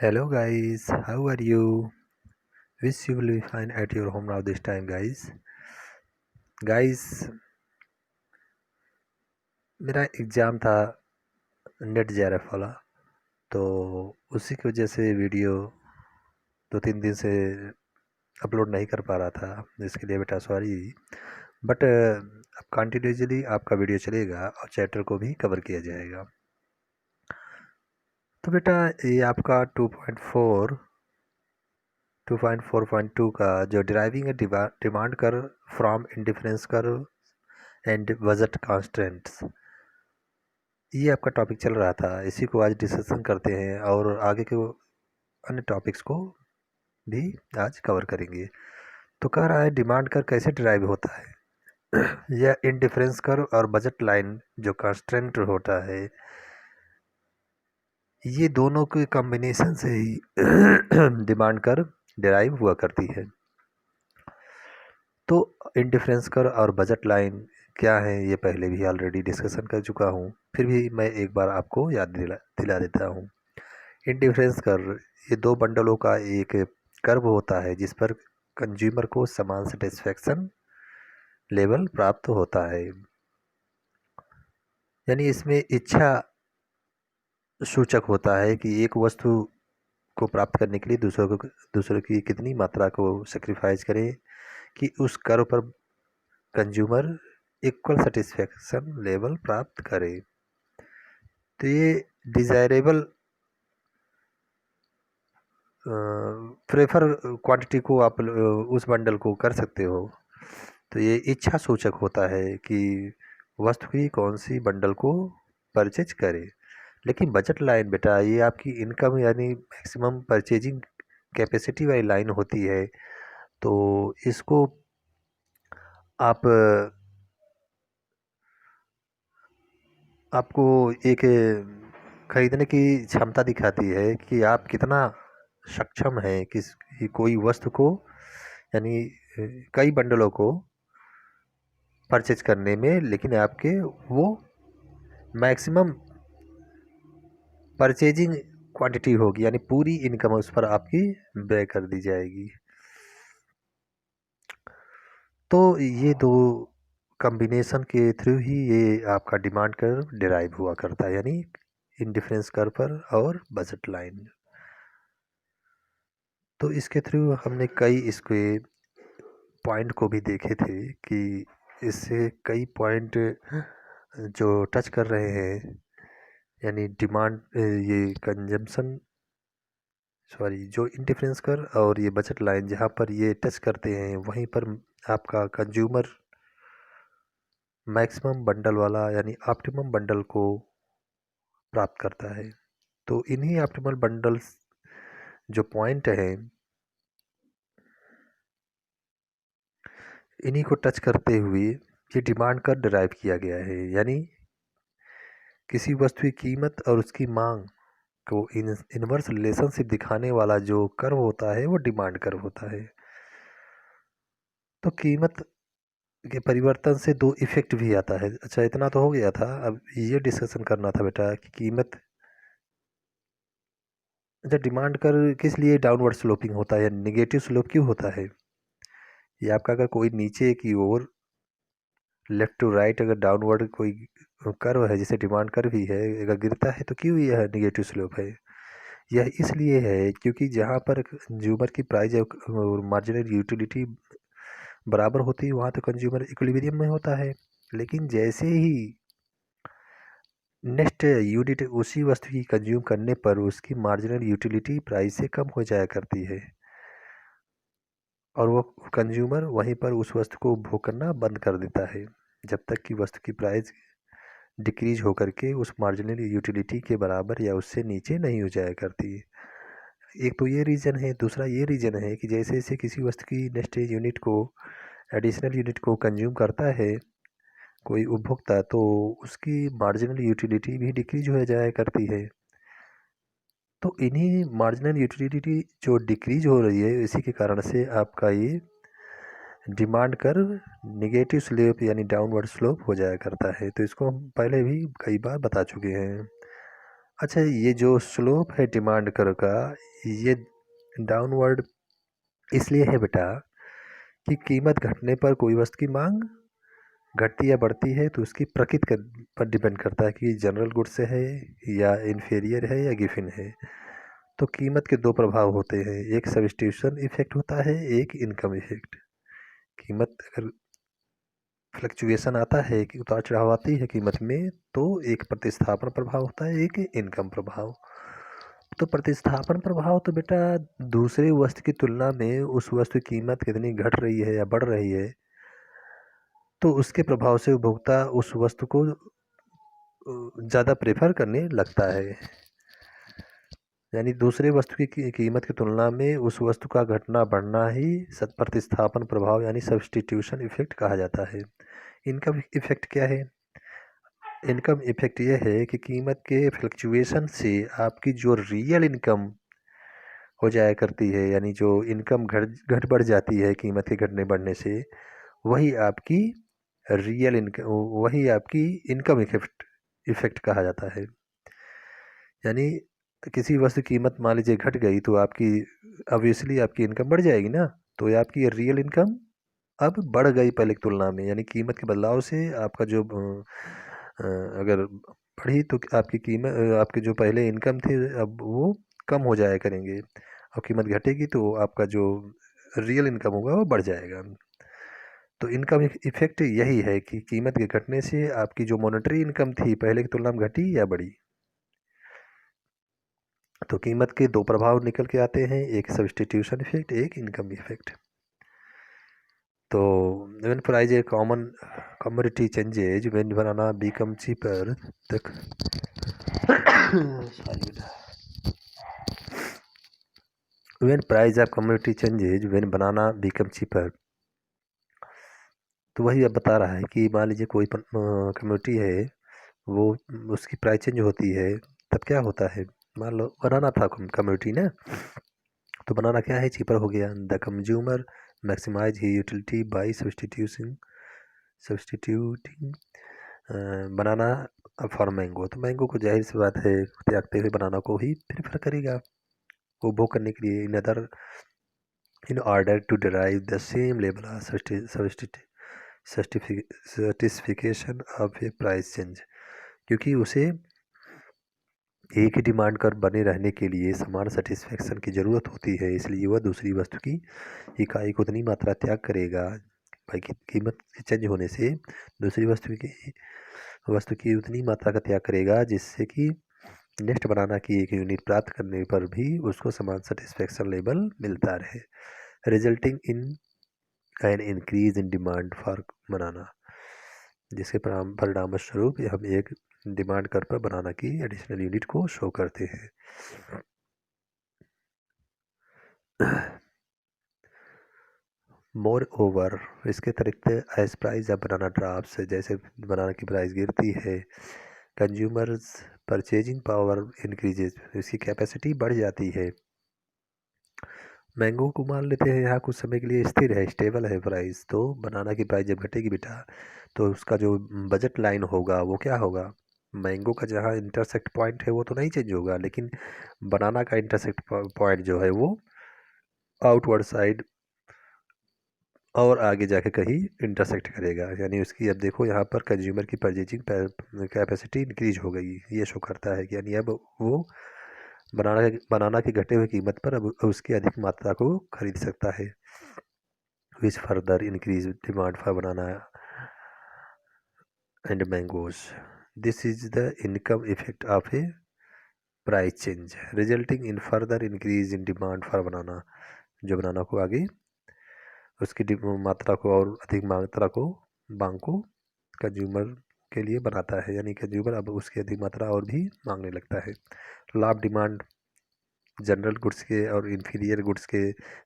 Hello guys, how are you? Wish you will be fine at your home now this time guys. Guys, मेरा exam था net JRF वाला, तो उसी की वजह से वीडियो 2-3 दिन से अपलोड नहीं कर पा रहा था। इसके लिए बेटा सॉरी। बट अब कंटिन्यूसली आपका वीडियो चलेगा और चैप्टर को भी कवर किया जाएगा। तो बेटा ये आपका 2.4.2 का जो driving demand curve from indifference curve and budget constants, ये आपका टॉपिक चल रहा था। इसी को आज डिस्कशन करते हैं और आगे के अन्य टॉपिक्स को भी आज कवर करेंगे। तो कह रहा है डिमांड कर्व कैसे ड्राइव होता है यह इंडिफरेंस कर्व और बजट लाइन जो कॉन्स्टेंट होता है, ये दोनों के कॉम्बिनेशन से ही डिमांड कर्व डिराइव हुआ करती है। तो इंडिफरेंस कर्व और बजट लाइन क्या है ये पहले भी ऑलरेडी डिस्कशन कर चुका हूँ, फिर भी मैं एक बार आपको याद दिला देता हूँ। इंडिफरेंस कर्व ये दो बंडलों का एक कर्व होता है जिस पर कंज्यूमर को समान सेटिस्फेक्शन लेवल प्राप्त होता है। यानी इसमें इच्छा सूचक होता है कि एक वस्तु को प्राप्त करने के लिए दूसरों की कितनी मात्रा को सेक्रीफाइस करें कि उस कर्व पर कंज्यूमर इक्वल सेटिस्फेक्शन लेवल प्राप्त करे। तो ये डिज़ायरेबल प्रेफर क्वांटिटी को आप उस बंडल को कर सकते हो। तो ये इच्छा सूचक होता है कि वस्तु की कौन सी बंडल को परचेज करे। लेकिन बजट लाइन बेटा ये आपकी इनकम यानी मैक्सिमम परचेजिंग कैपेसिटी वाली लाइन होती है। तो इसको आप आपको एक खरीदने की क्षमता दिखाती है कि आप कितना सक्षम हैं कोई वस्तु को यानी कई बंडलों को परचेज करने में, लेकिन आपके वो मैक्सिमम परचेजिंग क्वांटिटी होगी यानी पूरी इनकम उस पर आपकी व्यय कर दी जाएगी। तो ये दो कॉम्बिनेशन के थ्रू ही ये आपका डिमांड कर्व डिराइव हुआ करता है, यानी इंडिफरेंस कर्व पर और बजट लाइन। तो इसके थ्रू हमने कई इसके पॉइंट को भी देखे थे कि इससे कई पॉइंट जो टच कर रहे हैं यानी डिमांड ये कंजम्पशन सॉरी जो इंडिफरेंस कर और ये बजट लाइन जहाँ पर ये टच करते हैं वहीं पर आपका कंज्यूमर मैक्सिमम बंडल वाला यानी ऑप्टिमम बंडल को प्राप्त करता है। तो इन्हीं ऑप्टिमल बंडल्स जो पॉइंट हैं इन्हीं को टच करते हुए ये डिमांड कर डिराइव किया गया है। यानी किसी वस्तु की कीमत और उसकी मांग को इनवर्स रिलेशनशिप दिखाने वाला जो कर्व होता है वो डिमांड कर्व होता है। तो कीमत के परिवर्तन से दो इफेक्ट भी आता है। अच्छा इतना तो हो गया था, अब ये डिस्कशन करना था बेटा कि कीमत अच्छा डिमांड कर किस लिए डाउनवर्ड स्लोपिंग होता है या निगेटिव स्लोप क्यों होता है। ये आपका अगर कोई नीचे की ओर लेफ्ट टू राइट अगर डाउनवर्ड कोई कर्व है जैसे डिमांड कर्व भी है, अगर गिरता है तो क्यों यह निगेटिव स्लोप है। यह इसलिए है क्योंकि जहाँ पर कंज्यूमर की प्राइस और मार्जिनल यूटिलिटी बराबर होती है वहाँ तो कंज्यूमर इक्विलिब्रियम में होता है। लेकिन जैसे ही नेक्स्ट यूनिट उसी वस्तु की कंज्यूम करने पर उसकी मार्जिनल यूटिलिटी प्राइस से कम हो जाया करती है और वो कंज्यूमर वहीं पर उस वस्तु को उपभोग करना बंद कर देता है जब तक कि वस्तु की प्राइस डिक्रीज होकर के उस मार्जिनल यूटिलिटी के बराबर या उससे नीचे नहीं हो जाया करती। एक तो ये रीज़न है, दूसरा ये रीज़न है कि जैसे जैसे किसी वस्तु की नेक्स्ट यूनिट को एडिशनल यूनिट को कंज्यूम करता है कोई उपभोक्ता, तो उसकी मार्जिनल यूटिलिटी भी डिक्रीज हो जाया करती है। तो इन्हीं मार्जिनल यूटिलिटी जो डिक्रीज हो रही है इसी के कारण से आपका ये डिमांड कर्व निगेटिव स्लोप यानी डाउनवर्ड स्लोप हो जाया करता है। तो इसको हम पहले भी कई बार बता चुके हैं। अच्छा, ये जो स्लोप है डिमांड कर्व का, ये डाउनवर्ड इसलिए है बेटा कि कीमत घटने पर कोई वस्तु की मांग घटती या बढ़ती है तो उसकी प्रकृति पर डिपेंड करता है कि जनरल गुड्स है या इन्फीरियर है या गिफिन है। तो कीमत के दो प्रभाव होते हैं, एक सब्स्टिट्यूशन इफेक्ट होता है, एक इनकम इफेक्ट। कीमत अगर फ्लक्चुएशन आता है कि उतार चढ़ाव आती है कीमत में, तो एक प्रतिस्थापन प्रभाव होता है, एक इनकम प्रभाव। तो प्रतिस्थापन प्रभाव तो बेटा दूसरे वस्तु की तुलना में उस वस्तु की कीमत कितनी घट रही है या बढ़ रही है, तो उसके प्रभाव से उपभोक्ता उस वस्तु को ज़्यादा प्रेफर करने लगता है। यानी दूसरे वस्तु की कीमत की तुलना में उस वस्तु का घटना बढ़ना ही प्रतिस्थापन प्रभाव यानी सब्स्टिट्यूशन इफेक्ट कहा जाता है। इनकम इफेक्ट क्या है? इनकम इफेक्ट यह है कि कीमत के फ्लक्चुएशन से आपकी जो रियल इनकम हो जाया करती है, यानी जो इनकम घट बढ़ जाती है कीमत के घटने बढ़ने से, वही आपकी रियल इनकम, वही आपकी इनकम इफेक्ट इफेक्ट कहा जाता है। यानी किसी वस्तु की कीमत मान लीजिए घट गई तो आपकी ऑब्वियसली आपकी इनकम बढ़ जाएगी ना, तो ये आपकी रियल इनकम अब बढ़ गई पहले की तुलना में, यानी कीमत के बदलाव से आपका जो अगर बढ़ी तो आपकी कीमत आपके जो पहले इनकम थे अब वो कम हो जाया करेंगे, और कीमत घटेगी तो आपका जो रियल इनकम होगा वो बढ़ जाएगा। तो इनकम इफेक्ट यही है कि कीमत के घटने से आपकी जो मॉनेटरी इनकम थी पहले की तुलना में घटी या बढ़ी। तो कीमत के दो प्रभाव निकल के आते हैं, एक सब्स्टिट्यूशन इफेक्ट, एक इनकम इफेक्ट। तो when price a common commodity changes, when banana become cheaper, the sorry बेटा, when price of commodity changes, when banana become cheaper, तो वही अब बता रहा है कि मान लीजिए कोई कम्युनिटी है, वो उसकी प्राइस चेंज होती है, तब क्या होता है? मान लो बनाना था कम्युनिटी ना, तो बनाना क्या है, चीपर हो गया। The consumer maximize his utility by substituting banana for mango, तो मैंगो को जाहिर सी बात है त्यागते हुए बनाना को ही प्रेफर करेगा उपभोग करने के लिए, in order to derive the same level certification of a price change, क्योंकि उसे एक ही डिमांड कर बने रहने के लिए समान सेटिस्फेक्शन की ज़रूरत होती है, इसलिए वह दूसरी वस्तु की इकाई को उतनी मात्रा त्याग करेगा भाई की कीमत चेंज होने से दूसरी वस्तु की उतनी मात्रा का त्याग करेगा जिससे कि नेक्स्ट बनाना की एक यूनिट प्राप्त करने पर भी उसको समान सेटिस्फेक्शन लेवल मिलता रहे, resulting in an increase in demand for बनाना, जिसके परिणाम स्वरूप हम एक डिमांड कर पर बनाना की एडिशनल यूनिट को शो करते हैं। मोर ओवर, इसके अतिरिक्त as price of banana drops, जैसे बनाना की प्राइस गिरती है, कंज्यूमर्स परचेजिंग पावर इंक्रीजेज, इसकी कैपेसिटी बढ़ जाती है। मैंगो को मान लेते हैं यहाँ कुछ समय के लिए स्थिर है, स्टेबल है प्राइस, तो बनाना की प्राइस जब घटेगी बेटा तो उसका जो बजट लाइन होगा वो क्या होगा, मैंगो का जहाँ इंटरसेक्ट पॉइंट है वो तो नहीं चेंज होगा, लेकिन बनाना का इंटरसेक्ट पॉइंट जो है वो आउटवर्ड साइड और आगे जाके कहीं इंटरसेक्ट करेगा, यानी उसकी अब देखो यहाँ पर कंज्यूमर की परचेजिंग कैपेसिटी इंक्रीज हो गई, ये शो करता है कि यानी अब वो बनाना की घटे हुए कीमत पर अब उसकी अधिक मात्रा को खरीद सकता है, which further increase demand for banana and mangoes. This is the income effect of a price change resulting in further increase in demand for बनाना, जो बनाना को आगे उसकी मात्रा को और अधिक मात्रा को मांग को कंज्यूमर के लिए बनाता है, यानी कंज्यूमर अब उसकी अधिक मात्रा और भी मांगने लगता है। Law of demand general goods के और इन्फीरियर गुड्स के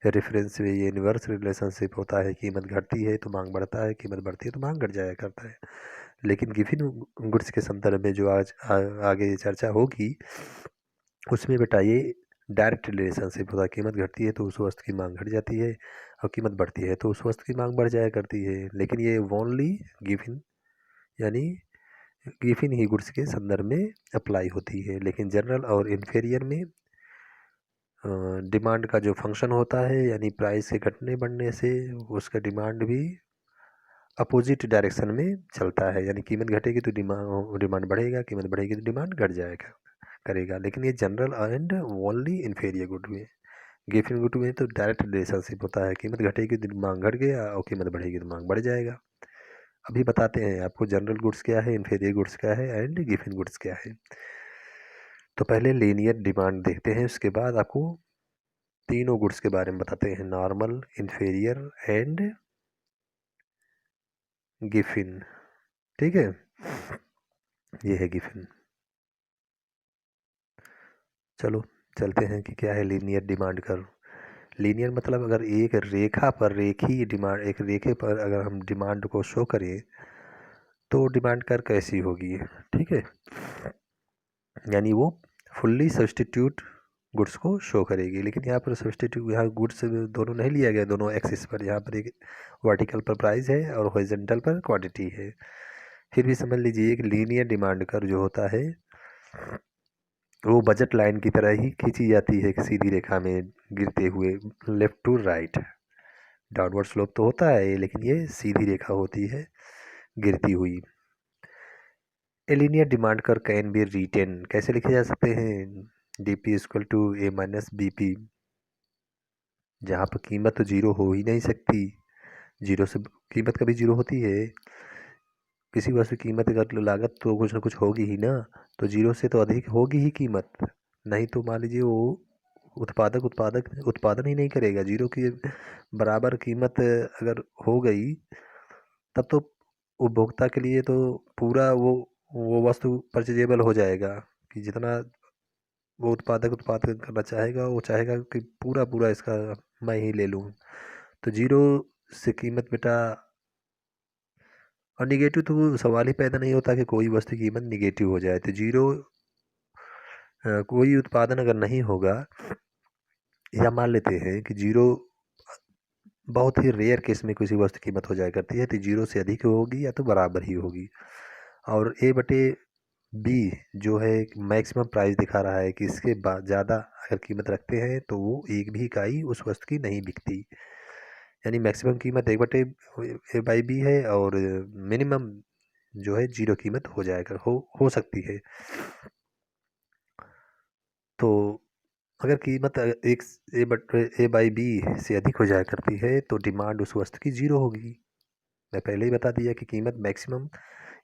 रेफरेंस में ये इन्वर्स रिलेशनशिप होता है, कीमत घटती है तो मांग बढ़ता है, कीमत बढ़ती है तो मांग घट जाया करता है। लेकिन गिफिन गुड्स के संदर्भ में जो आज आगे चर्चा होगी उसमें बेटा ये डायरेक्ट रिलेशनशिप होता है, कीमत घटती है तो उस वस्तु की मांग घट जाती है, और कीमत बढ़ती है तो उस वस्तु की मांग बढ़ जाया करती है। लेकिन ये ओनली गिवन यानी गिवन ही गुड्स के संदर्भ में अप्लाई होती है। लेकिन जनरल और इन्फीरियर में डिमांड का जो फंक्शन होता है, यानी प्राइस के घटने बढ़ने से उसका डिमांड भी अपोजिट डायरेक्शन में चलता है, यानी कीमत घटेगी तो डिमांड बढ़ेगा, कीमत बढ़ेगी तो डिमांड घट जाएगा करेगा। लेकिन ये general and only inferior good में, गिवन गुड में तो डायरेक्ट रिलेशनशिप होता है, कीमत घटेगी तो मांग घट गया और कीमत बढ़ेगी तो मांग बढ़ जाएगा। अभी बताते हैं आपको जनरल गुड्स क्या है, इन्फीरियर गुड्स क्या है एंड गिवन गुड्स क्या है। तो पहले लीनियर डिमांड देखते हैं, उसके बाद आपको तीनों गुड्स के बारे में बताते हैं, नॉर्मल, इन्फीरियर एंड गिवन। ठीक है, ये है गिवन। चलो चलते हैं कि क्या है लीनियर डिमांड कर्व। लीनियर मतलब अगर एक रेखा पर रेखीय डिमांड, एक रेखे पर अगर हम डिमांड को शो करें तो डिमांड कर्व कैसी होगी। ठीक है, यानी वो फुल्ली सब्सटीट्यूट गुड्स को शो करेगी। लेकिन यहाँ पर सब्सटीट्यूट, यहाँ गुड्स दोनों नहीं लिया गया, दोनों एक्सिस पर, यहाँ पर एक वर्टिकल पर प्राइस है और हॉरिजॉन्टल पर क्वांटिटी है। फिर भी समझ लीजिए एक लीनियर डिमांड कर्व जो होता है वो बजट लाइन की तरह ही खींची जाती है, सीधी रेखा में गिरते हुए left to right. Downward slope तो होता है लेकिन ये सीधी रेखा होती है गिरती हुई। A linear demand curve can be written, कैसे लिखे जा सकते हैं, D P equal to A minus B P, जहाँ पर कीमत तो जीरो हो ही नहीं सकती, जीरो से कीमत कभी जीरो होती है, किसी वस्तु की कीमत अगर लागत तो कुछ ना कुछ होगी ही ना, तो जीरो से तो अधिक होगी ही कीमत, नहीं तो मान लीजिए वो उत्पादन ही नहीं करेगा। जीरो की बराबर कीमत अगर हो गई तब तो उपभोक्ता के लिए तो पूरा वो वस्तु परचेजेबल हो जाएगा, कि जितना वो उत्पादन करना चाहेगा वो चाहेगा कि पूरा पूरा इसका मैं ही ले लूँ। तो जीरो से कीमत बेटा, और निगेटिव तो सवाल ही पैदा नहीं होता कि कोई वस्तु की कीमत निगेटिव हो जाए। तो जीरो कोई उत्पादन अगर नहीं होगा, या मान लेते हैं कि जीरो बहुत ही रेयर केस में किसी वस्तु की कीमत हो जाया करती है, तो जीरो से अधिक होगी या तो बराबर ही होगी। और ए बटे बी जो है मैक्सिमम प्राइस दिखा रहा है कि इसके बाद ज़्यादा अगर कीमत रखते हैं तो वो एक भी इकाई उस वस्तु की नहीं बिकती, यानी मैक्सिमम कीमत एक बटे ए बाई बी है और मिनिमम जो है जीरो कीमत हो जाएगा, हो सकती है। तो अगर कीमत एक ए बाई बी से अधिक हो जाया करती है तो डिमांड उस वस्तु की जीरो होगी। मैं पहले ही बता दिया कि कीमत मैक्सिमम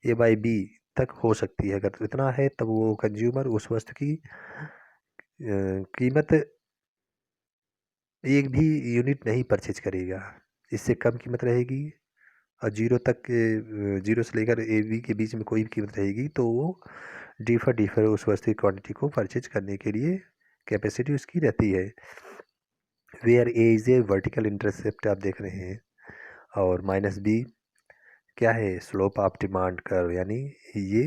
ए बाई बी तक हो सकती है, अगर इतना है तब वो कंज्यूमर उस वस्तु की कीमत एक भी यूनिट नहीं परचेज करेगा, इससे कम कीमत रहेगी। और जीरो तक जीरो से लेकर ए बी के बीच में कोई भी कीमत रहेगी तो वो डिफर उस वस्तु की क्वांटिटी को परचेज करने के लिए कैपेसिटी उसकी रहती है। Where A is a vertical intercept आप देख रहे हैं, और माइनस बी क्या है, स्लोप ऑफ डिमांड कर्व, यानी ये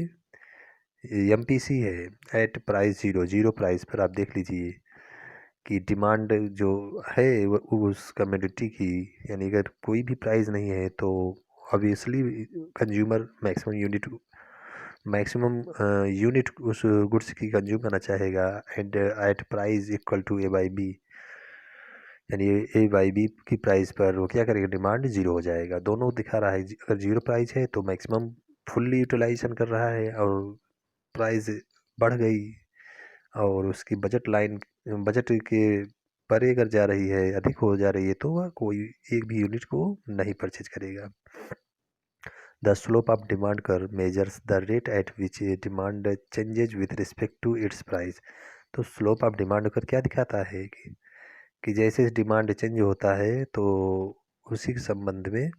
एम पी सी है at price zero, zero price पर आप देख लीजिए कि डिमांड जो है उस कमोडिटी की, यानी अगर कोई भी प्राइस नहीं है तो ऑब्वियसली कंज्यूमर मैक्सिमम यूनिट उस गुड्स की कंज्यूम करना चाहेगा, and at price equal to A by B, यानी ए बाई बी की प्राइस पर वो क्या करेगा, डिमांड जीरो हो जाएगा। दोनों दिखा रहा है, अगर जीरो प्राइस है तो मैक्सिमम फुल्ली यूटिलाइजेशन कर रहा है, और प्राइस बढ़ गई और उसकी बजट के परे अगर जा रही है, अधिक हो जा रही है, तो वह कोई एक भी यूनिट को नहीं परचेज करेगा। The slope of demand curve measures the rate at which demand changes with respect to its price. तो स्लोप ऑफ डिमांड कर्व क्या दिखाता है कि जैसे डिमांड चेंज होता है तो उसी के संबंध में,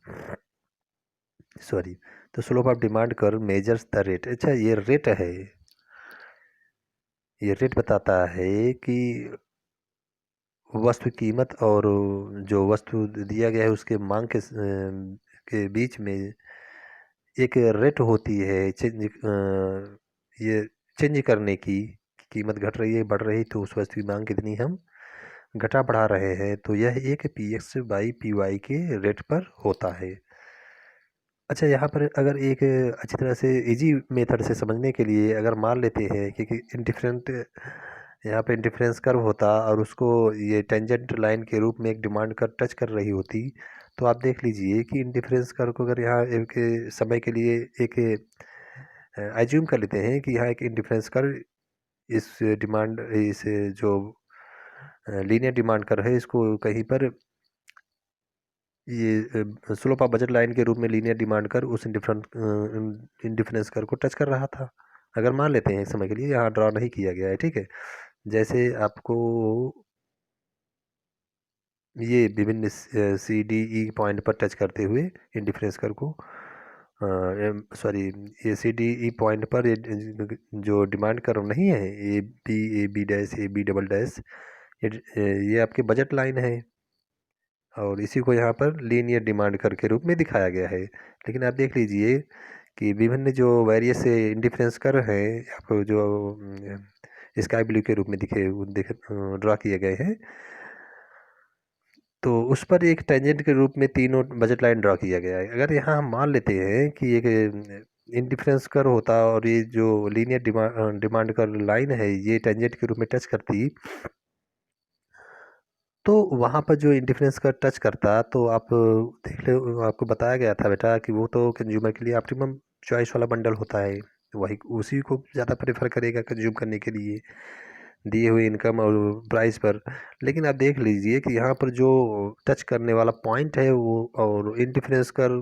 सॉरी, तो slope of demand curve measures the rate, अच्छा ये रेट है, ये रेट बताता है कि वस्तु कीमत और जो वस्तु दिया गया है उसके मांग के बीच में एक रेट होती है ये चेंज करने की, कीमत घट रही है बढ़ रही है तो उस वस्तु की मांग कितनी हम घटा बढ़ा रहे हैं, तो यह एक P X by P Y के रेट पर होता है। अच्छा, यहाँ पर अगर एक अच्छी तरह से इजी मेथड से समझने के लिए अगर मान लेते हैं कि इंडिफरेंट यहाँ पे इंडिफरेंस कर्व होता और उसको ये टेंजेंट लाइन के रूप में एक डिमांड कर टच कर रही होती, तो आप देख लीजिए कि इंडिफरेंस कर्व को अगर यहाँ एक समय के लिए एक एज्यूम कर लेते हैं कि यहाँ एक इंडिफरेंस कर्व इस जो लीनियर डिमांड कर्व है इसको कहीं पर ये स्लोप ऑफ बजट लाइन के रूप में लीनियर डिमांड कर उस इंडिफरेंस कर को टच कर रहा था। अगर मान लेते हैं एक समय के लिए, यहाँ ड्रॉ नहीं किया गया है, ठीक है। जैसे आपको ये विभिन्न सी डी ई पॉइंट पर टच करते हुए इंडिफरेंस कर को सॉरी ये सी डी ई पॉइंट पर जो डिमांड कर्व नहीं है A B dash A B double dash, ये आपके बजट लाइन है और इसी को यहाँ पर लीनियर डिमांड कर के रूप में दिखाया गया है। लेकिन आप देख लीजिए कि विभिन्न जो वेरियस इंडिफरेंस कर्व हैं आपको जो स्काई ब्लू के रूप में ड्रा किए गए हैं, तो उस पर एक टेंजेंट के रूप में तीनों बजट लाइन ड्रा किया गया है। अगर यहाँ हम मान लेते हैं कि एक इंडिफरेंस कर्व होता और ये जो लीनियर डिमांड कर्व लाइन है ये टेंजेंट के रूप में टच करती, तो वहाँ पर जो इंडिफरेंस का टच करता तो आप देख लो, आपको बताया गया था बेटा कि वो तो कंज्यूमर के लिए ऑप्टिमम चॉइस वाला बंडल होता है, वही उसी को ज़्यादा प्रेफर करेगा कंज्यूम करने के लिए दिए हुए इनकम और प्राइस पर। लेकिन आप देख लीजिए कि यहाँ पर जो टच करने वाला पॉइंट है वो और इंडिफरेंस कर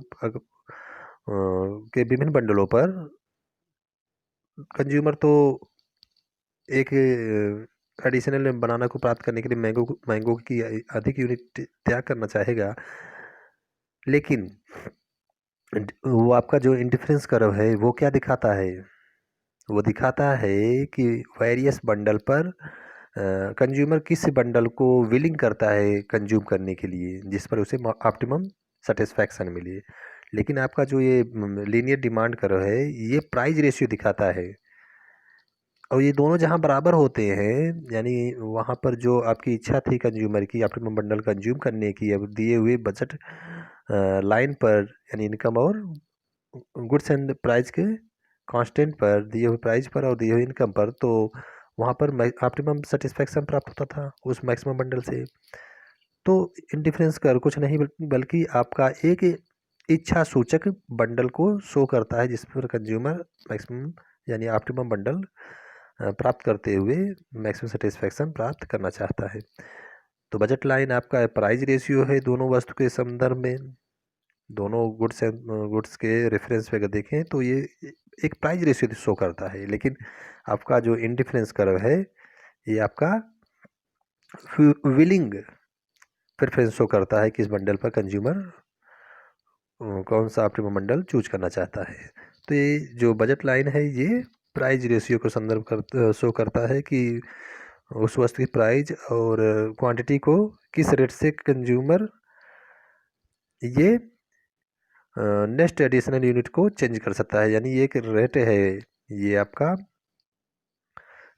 के विभिन्न बंडलों पर कंज्यूमर तो एक एडिशनल बनाना को प्राप्त करने के लिए मैंगो की अधिक यूनिट त्याग करना चाहेगा। लेकिन वो आपका जो इंडिफरेंस कर्व है वो क्या दिखाता है, वो दिखाता है कि वेरियस बंडल पर कंज्यूमर किस बंडल को विलिंग करता है कंज्यूम करने के लिए जिस पर उसे ऑप्टिमम सेटिस्फैक्शन मिले। लेकिन आपका जो ये लीनियर डिमांड कर्व है ये प्राइस रेशियो दिखाता है, और ये दोनों जहाँ बराबर होते हैं यानी वहाँ पर जो आपकी इच्छा थी कंज्यूमर की ऑप्टिमम बंडल कंज्यूम करने की अब दिए हुए बजट लाइन पर यानी इनकम और गुड्स एंड प्राइस के कांस्टेंट पर दिए हुए प्राइस पर और दिए हुए इनकम पर, तो वहाँ पर ऑप्टिमम सेटिस्फैक्शन प्राप्त होता था उस मैक्सिमम बंडल से। तो इंडिफरेंस कर कुछ नहीं बल्कि आपका एक इच्छा सूचक बंडल को शो करता है जिस पर कंज्यूमर मैक्सिमम यानी ऑप्टिमम बंडल प्राप्त करते हुए मैक्सिमम सेटिस्फैक्शन प्राप्त करना चाहता है। तो बजट लाइन आपका प्राइस रेशियो है दोनों वस्तु के संदर्भ में, दोनों गुड्स के रेफरेंस पे अगर देखें तो ये एक प्राइस रेशियो शो करता है। लेकिन आपका जो इंडिफरेंस कर्व है ये आपका विलिंग प्रेफरेंस शो करता है कि इस बंडल पर कंज्यूमर कौन सा ऑप्टिमम बंडल चूज करना चाहता है। तो ये जो बजट लाइन है ये प्राइस रेशियो को संदर्भ कर शो करता है कि उस वस्तु की प्राइस और क्वांटिटी को किस रेट से कंज्यूमर ये नेक्स्ट एडिशनल यूनिट को चेंज कर सकता है। यानी ये एक रेट है, ये आपका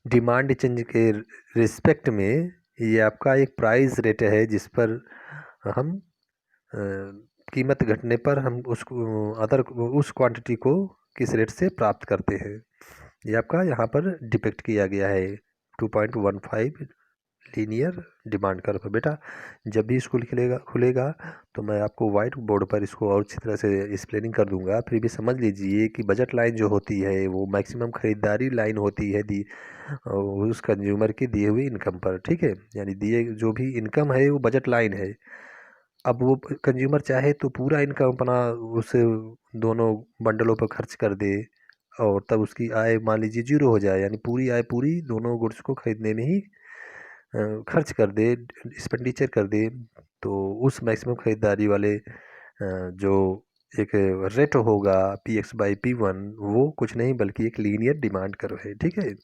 डिमांड चेंज के रिस्पेक्ट में ये आपका एक प्राइस रेट है जिस पर हम कीमत घटने पर हम उस क्वांटिटी को किस रेट से प्राप्त करते हैं। ये आपका यहाँ पर डिपेक्ट किया गया है 2.15 लीनियर डिमांड कर्व। बेटा जब भी स्कूल खुलेगा तो मैं आपको वाइट बोर्ड पर इसको और अच्छी तरह से एक्सप्लेनिंग कर दूंगा। फिर भी समझ लीजिए कि बजट लाइन जो होती है वो मैक्सिमम खरीदारी लाइन होती है दी उस कंज्यूमर की दिए हुई इनकम पर, ठीक है। यानी दिए जो भी इनकम है वो बजट लाइन है। अब वो कंज्यूमर चाहे तो पूरा इनकम अपना उस दोनों बंडलों पर खर्च कर दे और तब उसकी आय मान लीजिए जीरो हो जाए, यानी पूरी आय पूरी दोनों गुड्स को खरीदने में ही खर्च कर दे, एक्सपेंडिचर कर दे। तो उस मैक्सिमम खरीदारी वाले जो एक रेट होगा Px/P1 वो कुछ नहीं बल्कि एक लीनियर डिमांड कर्व है, ठीक है।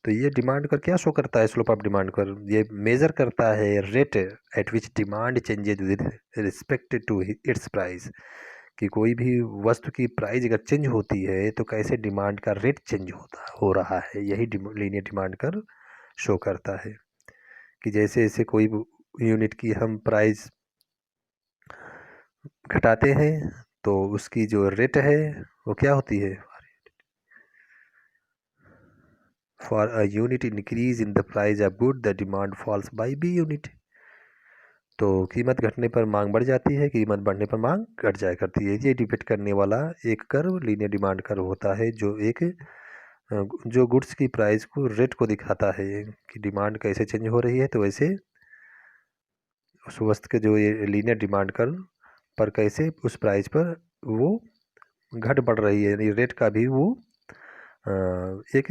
तो ये डिमांड कर्व क्या शो करता है, स्लोप ऑफ डिमांड कर्व ये मेजर करता है rate at which demand changes with respect to its price, कि कोई भी वस्तु की प्राइस अगर चेंज होती है तो कैसे डिमांड का रेट चेंज हो रहा है, यही लीनियर डिमांड कर्व शो करता है। कि जैसे जैसे कोई यूनिट की हम प्राइस घटाते हैं तो उसकी जो रेट है वो क्या होती है, for a unit increase in the price of good the demand falls by B unit. तो कीमत घटने पर मांग बढ़ जाती है, कीमत बढ़ने पर मांग घट जाया करती है। ये डिपेंड करने वाला एक कर्व लीनियर डिमांड कर्व होता है, जो एक जो गुड्स की प्राइस को रेट को दिखाता है कि डिमांड कैसे चेंज हो रही है, तो वैसे उस वस्तु के जो ये लीनियर डिमांड कर्व पर कैसे उस प्राइस पर वो घट बढ़ रही है, यानी रेट का भी वो एक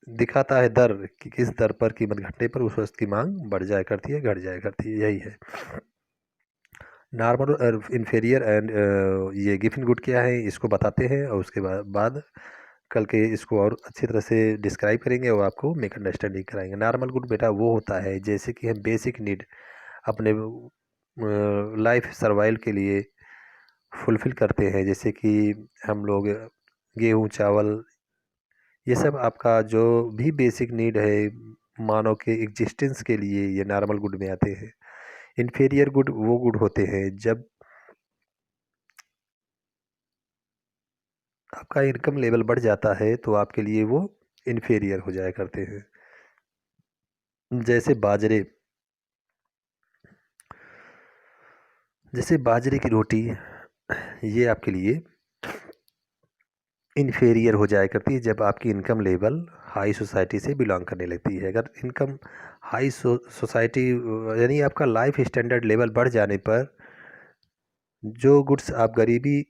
दिखाता है दर कि किस दर पर कीमत घटने पर उस वस्तु की मांग बढ़ जाया करती है, घट जाया करती है, यही है। नॉर्मल और इन्फेरियर एंड ये गिवन गुड क्या है इसको बताते हैं, और उसके बाद कल के इसको और अच्छी तरह से डिस्क्राइब करेंगे और आपको मेक अंडरस्टैंडिंग कराएंगे। नॉर्मल गुड बेटा वो होता है जैसे कि हम बेसिक नीड अपने लाइफ सर्वाइवल के लिए फुलफ़िल करते हैं, जैसे कि हम लोग गेहूँ, चावल, ये सब आपका जो भी बेसिक नीड है मानव के एग्जिस्टेंस के लिए, ये नॉर्मल गुड में आते हैं। इन्फीरियर गुड वो गुड होते हैं जब आपका इनकम लेवल बढ़ जाता है तो आपके लिए वो इन्फीरियर हो जाया करते हैं। जैसे बाजरे की रोटी, ये आपके लिए इन्फीरियर हो जाया करती है जब आपकी इनकम लेवल हाई सोसाइटी से बिलोंग करने लगती है। अगर इनकम हाई सोसाइटी यानी आपका लाइफ स्टैंडर्ड लेवल बढ़ जाने पर जो गुड्स आप गरीबी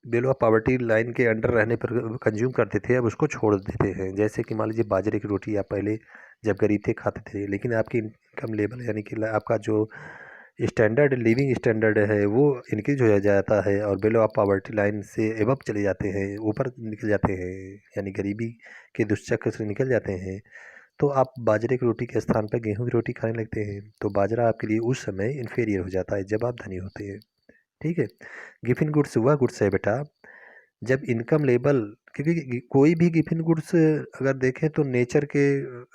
बिलो पॉवर्टी लाइन के अंडर रहने पर कंज्यूम करते थे, अब उसको छोड़ देते हैं। जैसे कि मान लीजिए बाजरे की रोटी आप पहले जब गरीब थे खाते थे, लेकिन आपकी इनकम लेवल यानी कि आपका जो स्टैंडर्ड लिविंग स्टैंडर्ड है वो इंक्रीज हो जाता है और बिलो आप पॉवर्टी लाइन से एबव चले जाते हैं, ऊपर निकल जाते हैं, यानी गरीबी के दुष्चक्र से निकल जाते हैं। तो आप बाजरे की रोटी के स्थान पर गेहूं की रोटी खाने लगते हैं, तो बाजरा आपके लिए उस समय इन्फीरियर हो जाता है जब आप धनी होते हैं। ठीक है। गिफिन गुड्स वह गुड्स है बेटा जब इनकम लेवल, क्योंकि कोई भी गिफिन गुड्स अगर देखें तो नेचर के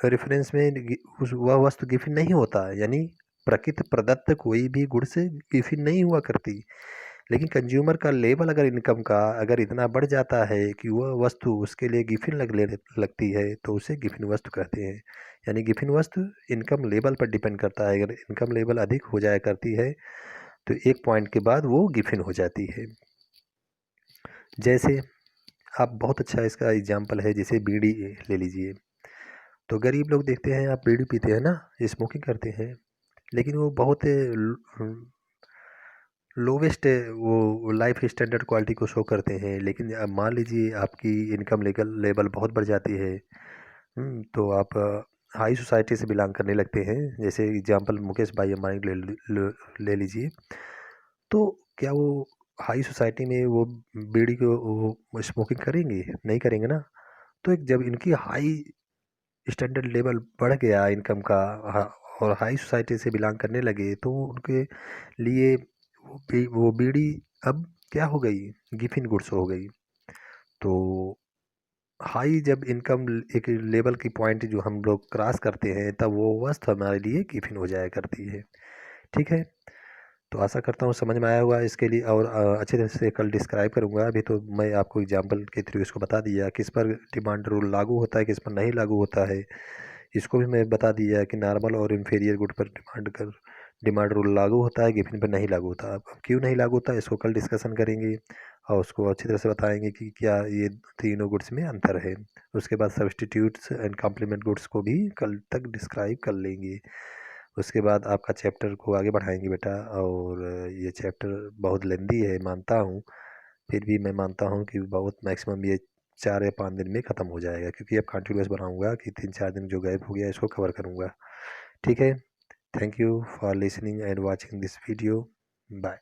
रेफरेंस में वह वस्तु गिफिन नहीं होता, यानी प्रकृति प्रदत्त कोई भी गुड्स गिफिन नहीं हुआ करती। लेकिन कंज्यूमर का लेवल अगर इनकम का अगर इतना बढ़ जाता है कि वह वस्तु उसके लिए गिफिन लगती है, तो उसे गिफिन वस्तु कहते हैं। यानी गिफिन वस्तु इनकम लेवल पर डिपेंड करता है। अगर इनकम लेवल अधिक हो जाया करती है तो एक पॉइंट के बाद वो गिफिन हो जाती है। जैसे आप बहुत अच्छा इसका एग्जाम्पल है, जैसे बीड़ी ले लीजिए। तो गरीब लोग देखते हैं आप बीड़ी पीते हैं ना, स्मोकिंग करते हैं, लेकिन वो बहुत लोवेस्ट वो लाइफ स्टैंडर्ड क्वालिटी को शो करते हैं। लेकिन अब मान लीजिए आपकी इनकम लेवल बहुत बढ़ जाती है, तो आप हाई सोसाइटी से बिलोंग करने लगते हैं। जैसे एग्जांपल मुकेश भाई अंबानी ले लीजिए। तो क्या वो हाई सोसाइटी में वो बीड़ी को वो स्मोकिंग करेंगे? नहीं करेंगे ना। तो एक जब इनकी हाई स्टैंडर्ड लेवल बढ़ गया इनकम का, और हाई सोसाइटी से बिलोंग करने लगे, तो उनके लिए वो बीड़ी अब क्या हो गई, गिफिन गुड्स हो गई। तो हाई जब इनकम एक लेवल की पॉइंट जो हम लोग क्रॉस करते हैं, तब वो वस्तु हमारे लिए गिफिन हो जाया करती है। ठीक है। तो आशा करता हूँ समझ में आया होगा। इसके लिए और अच्छे तरह से कल डिस्क्राइब करूँगा। अभी तो मैं आपको एग्जांपल के थ्रू इसको बता दिया किस पर डिमांड रूल लागू होता है, किस पर नहीं लागू होता है। इसको भी मैं बता दिया कि नॉर्मल और इन्फीरियर गुड पर डिमांड रूल लागू होता है, गिवन पर नहीं लागू होता। अब क्यों नहीं लागू होता इसको कल डिस्कशन करेंगे और उसको अच्छी तरह से बताएंगे कि क्या ये तीनों गुड्स में अंतर है। उसके बाद सब्सटीट्यूट्स एंड कॉम्प्लीमेंट गुड्स को भी कल तक डिस्क्राइब कर लेंगे। उसके बाद आपका चैप्टर को आगे बढ़ाएंगे बेटा। और ये चैप्टर बहुत लेंदी है मानता हूँ, फिर भी मैं मानता हूँ कि बहुत मैक्सिमम ये 4 या 5 दिन में ख़त्म हो जाएगा, क्योंकि अब कंटिन्यूस बनाऊँगा कि 3-4 दिन जो गैप हो गया इसको कवर करूँगा। ठीक है। Thank you for listening and watching this video. Bye.